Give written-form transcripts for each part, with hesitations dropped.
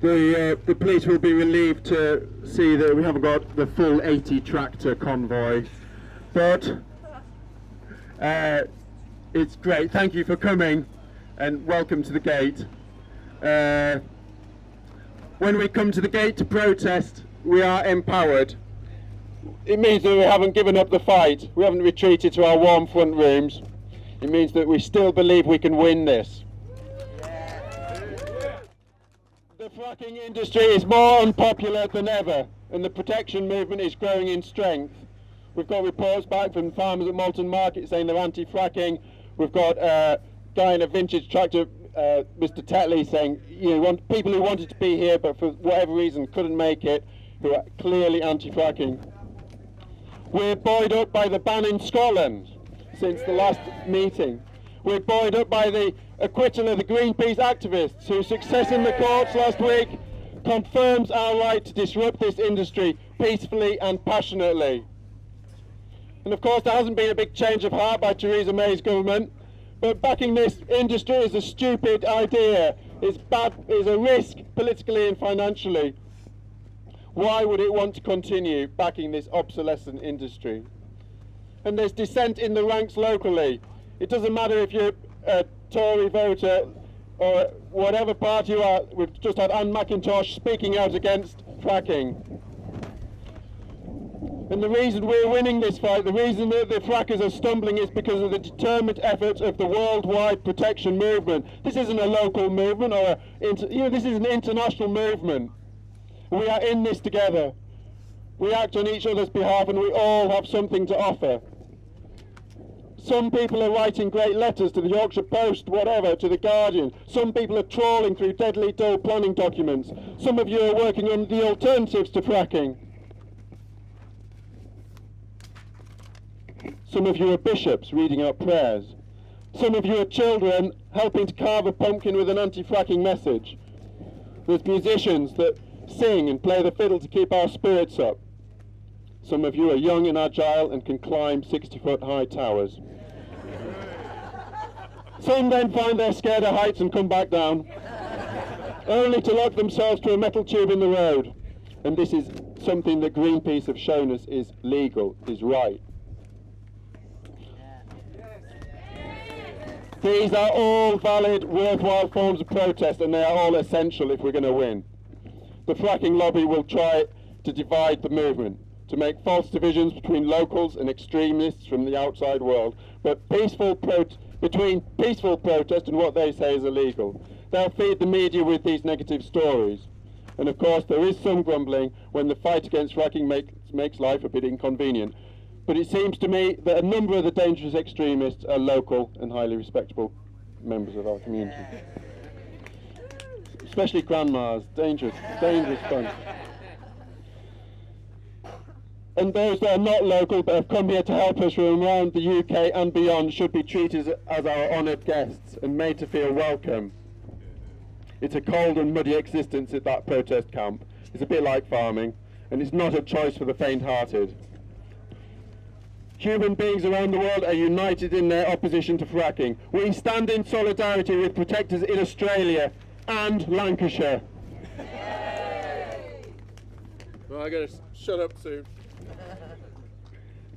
The police will be relieved to see that we haven't got the full 80 tractor convoy, but it's great. Thank you for coming and welcome to the gate. When we come to the gate to protest, we are empowered. It means that we haven't given up the fight. We haven't retreated to our warm front rooms. It means that we still believe we can win this. The fracking industry is more unpopular than ever, and the protection movement is growing in strength. We've got reports back from farmers at Malton Market saying they're anti-fracking. We've got a guy in a vintage tractor, Mr. Tetley, saying people who wanted to be here but for whatever reason couldn't make it, who are clearly anti-fracking. We're buoyed up by the ban in Scotland since the last meeting. We're buoyed up by the acquittal of the Greenpeace activists whose success in the courts last week confirms our right to disrupt this industry peacefully and passionately. And of course there hasn't been a big change of heart by Theresa May's government, but backing this industry is a stupid idea. It's bad, it's a risk politically and financially. Why would it want to continue backing this obsolescent industry? And there's dissent in the ranks locally. It doesn't matter if you're a Tory voter or whatever party you are. We've just had Anne McIntosh speaking out against fracking. And the reason we're winning this fight, the reason that the frackers are stumbling is because of the determined efforts of the worldwide protection movement. This isn't a local movement or this is an international movement. We are in this together. We act on each other's behalf and we all have something to offer. Some people are writing great letters to the Yorkshire Post, whatever, to the Guardian. Some people are trawling through deadly dull planning documents. Some of you are working on the alternatives to fracking. Some of you are bishops reading out prayers. Some of you are children helping to carve a pumpkin with an anti-fracking message. There's musicians that sing and play the fiddle to keep our spirits up. Some of you are young and agile and can climb 60-foot high towers. Some then find they're scared of heights and come back down, only to lock themselves to a metal tube in the road. And this is something that Greenpeace have shown us is legal, is right. These are all valid, worthwhile forms of protest, and they are all essential if we're going to win. The fracking lobby will try to divide the movement, to make false divisions between locals and extremists from the outside world, but between peaceful protest and what they say is illegal. They'll feed the media with these negative stories. And of course there is some grumbling when the fight against fracking makes life a bit inconvenient. But it seems to me that a number of the dangerous extremists are local and highly respectable members of our community. Especially grandmas, dangerous fun. And those that are not local but have come here to help us from around the UK and beyond should be treated as our honoured guests and made to feel welcome. It's a cold and muddy existence at that protest camp. It's a bit like farming, and it's not a choice for the faint-hearted. Human beings around the world are united in their opposition to fracking. We stand in solidarity with protectors in Australia and Lancashire. Well, I gotta shut up soon.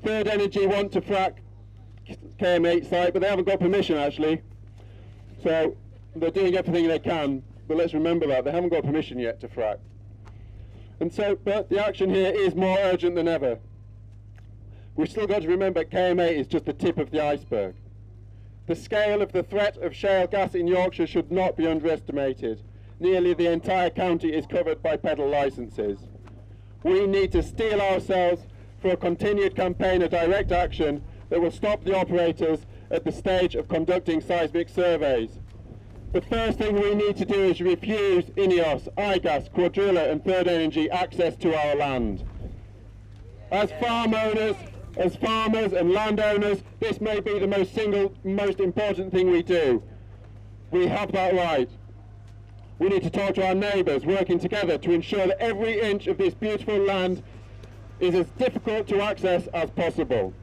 Third Energy want to frack KM8 site, but they haven't got permission actually. So they're doing everything they can, but let's remember that they haven't got permission yet to frack. And so, but the action here is more urgent than ever. We've still got to remember KM8 is just the tip of the iceberg. The scale of the threat of shale gas in Yorkshire should not be underestimated. Nearly the entire county is covered by pedal licences. We need to steel ourselves for a continued campaign of direct action that will stop the operators at the stage of conducting seismic surveys. The first thing we need to do is refuse INEOS, iGas, Quadrilla and Third Energy access to our land. As farm owners, as farmers and landowners, this may be the most important thing we do. We have that right. We need to talk to our neighbours, working together to ensure that every inch of this beautiful land is as difficult to access as possible.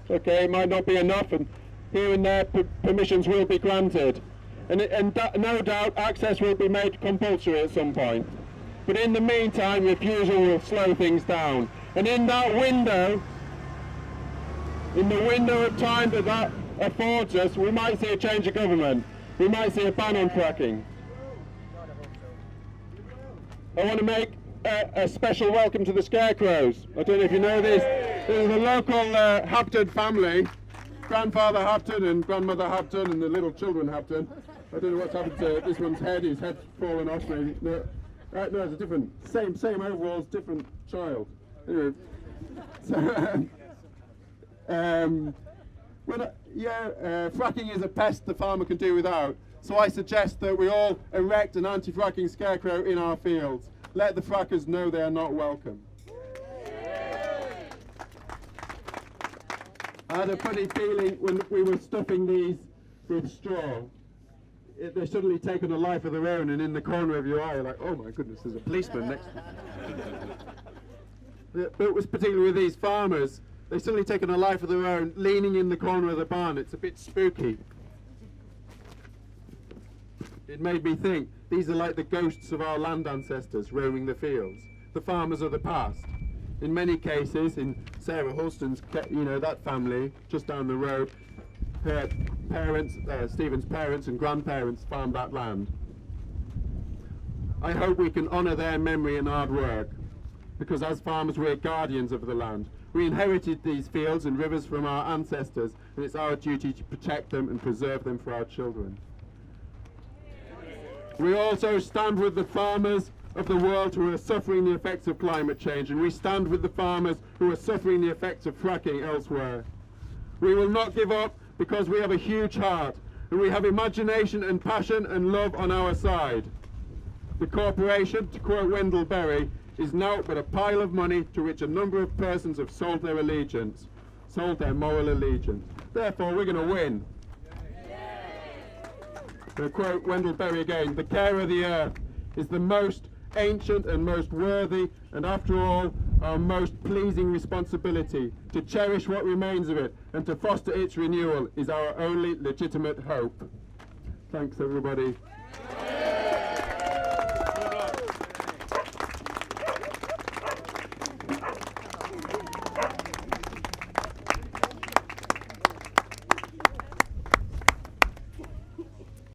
Okay, it might not be enough, and here and there permissions will be granted. no doubt access will be made compulsory at some point. But in the meantime, refusal will slow things down. And in that window, in the window of time that affords us, we might see a change of government. We might see a ban on fracking. I want to make a special welcome to the Scarecrows. I don't know if you know this. There's a local Hapton family, grandfather Hapton and grandmother Hapton and the little children Hapton. I don't know what's happened to this one's head. His head's fallen off. Maybe. No, it's a different, same overalls, different child. Anyway, so, fracking is a pest the farmer can do without. So I suggest that we all erect an anti-fracking scarecrow in our fields. Let the frackers know they are not welcome. I had a funny feeling when we were stuffing these with straw. They're suddenly taken a life of their own, and in the corner of your eye, you're like, oh my goodness, there's a policeman next to me. But it was particularly with these farmers. They've suddenly taken a life of their own, leaning in the corner of the barn. It's a bit spooky. It made me think, these are like the ghosts of our land ancestors roaming the fields, the farmers of the past. In many cases, in Sarah Hulston's, that family, just down the road, her parents, Stephen's parents and grandparents farmed that land. I hope we can honour their memory and hard work, because as farmers we're guardians of the land. We inherited these fields and rivers from our ancestors, and it's our duty to protect them and preserve them for our children. We also stand with the farmers of the world who are suffering the effects of climate change, and we stand with the farmers who are suffering the effects of fracking elsewhere. We will not give up because we have a huge heart, and we have imagination and passion and love on our side. The corporation, to quote Wendell Berry, is now but a pile of money to which a number of persons have sold their allegiance, sold their moral allegiance. Therefore, we're going to win. To quote Wendell Berry again, the care of the earth is the most ancient and most worthy, and after all, our most pleasing responsibility. To cherish what remains of it and to foster its renewal is our only legitimate hope. Thanks, everybody.